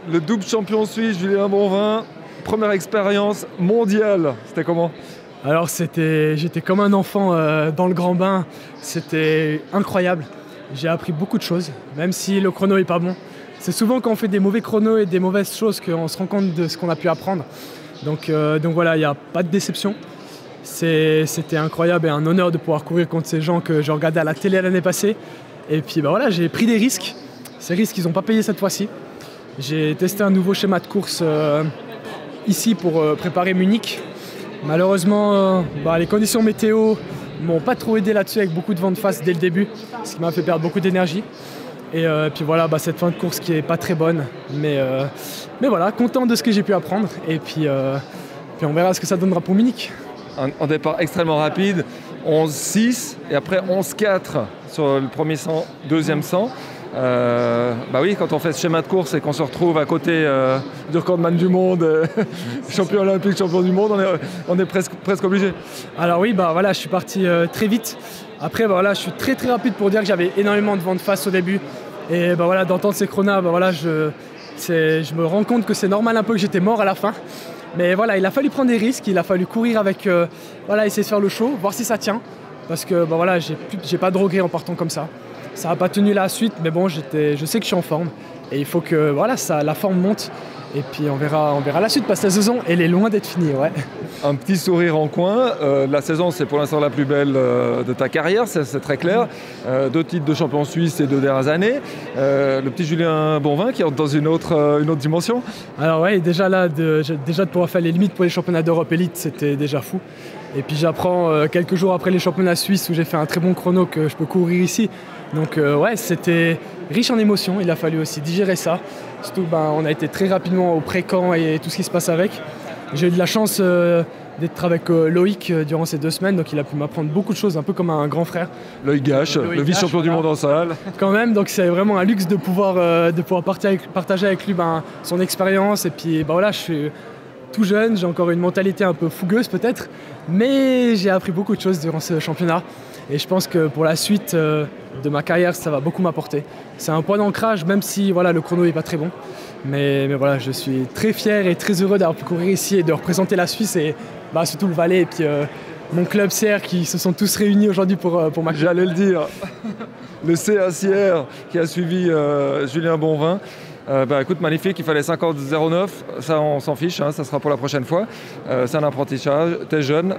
Le double champion suisse, Julien Bonvin, première expérience mondiale, c'était comment? Alors j'étais comme un enfant dans le grand bain, c'était incroyable. J'ai appris beaucoup de choses, même si le chrono est pas bon. C'est souvent quand on fait des mauvais chronos et des mauvaises choses qu'on se rend compte de ce qu'on a pu apprendre. Donc voilà, il n'y a pas de déception. C'était incroyable et un honneur de pouvoir courir contre ces gens que je regardais à la télé l'année passée. Et puis bah voilà, j'ai pris des risques. Ces risques, ils n'ont pas payé cette fois-ci. J'ai testé un nouveau schéma de course ici pour préparer Munich. Malheureusement, les conditions météo m'ont pas trop aidé là-dessus avec beaucoup de vent de face dès le début, ce qui m'a fait perdre beaucoup d'énergie. Et puis voilà, cette fin de course qui est pas très bonne, mais voilà, content de ce que j'ai pu apprendre. Et puis on verra ce que ça donnera pour Munich. Un départ extrêmement rapide, 11-6 et après 11-4 sur le premier 100, deuxième 100. Oui, quand on fait ce schéma de course et qu'on se retrouve à côté du recordman du monde, champion olympique, champion du monde, on est presque obligé. Alors oui, je suis parti très vite. Après, je suis très rapide pour dire que j'avais énormément de vent de face au début. Et d'entendre ces chronas, je me rends compte que c'est normal un peu que j'étais mort à la fin. Mais voilà, il a fallu prendre des risques, il a fallu courir avec, essayer de faire le show, voir si ça tient. Parce que j'ai pas de regrets en partant comme ça. Ça n'a pas tenu la suite, mais bon, je sais que je suis en forme. Et il faut que la forme monte. Et puis on verra la suite, parce que la saison, elle est loin d'être finie. Ouais. Un petit sourire en coin. La saison, c'est pour l'instant la plus belle de ta carrière, c'est très clair. 2 titres de champion suisse ces 2 dernières années. Le petit Julien Bonvin qui entre dans une autre dimension. Alors ouais, déjà de pouvoir faire les limites pour les championnats d'Europe élite, c'était déjà fou. Et puis j'apprends quelques jours après les championnats suisses où j'ai fait un très bon chrono que je peux courir ici. Donc c'était riche en émotions, il a fallu aussi digérer ça. Surtout on a été très rapidement au pré-camp et tout ce qui se passe avec. J'ai eu de la chance d'être avec Loïc durant ces 2 semaines, donc il a pu m'apprendre beaucoup de choses, un peu comme un grand frère. Loïc Gache, le vice-champion du monde en salle. Quand même, donc c'est vraiment un luxe de pouvoir partager avec lui son expérience. Et puis je suis tout jeune, j'ai encore une mentalité un peu fougueuse peut-être, mais j'ai appris beaucoup de choses durant ce championnat. Et je pense que pour la suite de ma carrière, ça va beaucoup m'apporter. C'est un point d'ancrage, même si le chrono n'est pas très bon. Mais je suis très fier et très heureux d'avoir pu courir ici et de représenter la Suisse et surtout le Valais et puis mon club CR qui se sont tous réunis aujourd'hui pour ma carrière. J'allais le dire. Le CACR qui a suivi Julien Bonvin. Écoute, magnifique, il fallait 50,09, ça on s'en fiche, ça sera pour la prochaine fois. C'est un apprentissage, t'es jeune,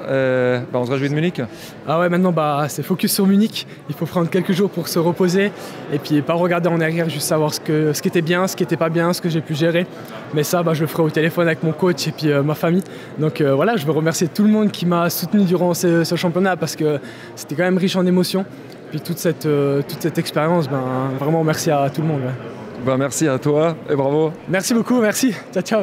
on se réjouit de Munich. Ah ouais, maintenant c'est focus sur Munich, il faut prendre quelques jours pour se reposer et puis pas regarder en arrière, juste savoir ce qui était bien, ce qui était pas bien, ce que j'ai pu gérer. Mais ça, je le ferai au téléphone avec mon coach et puis ma famille. Donc je veux remercier tout le monde qui m'a soutenu durant ce championnat parce que c'était quand même riche en émotions. Puis toute cette expérience, vraiment merci à tout le monde. Ouais. Merci à toi et bravo. Merci beaucoup, merci. Ciao, ciao.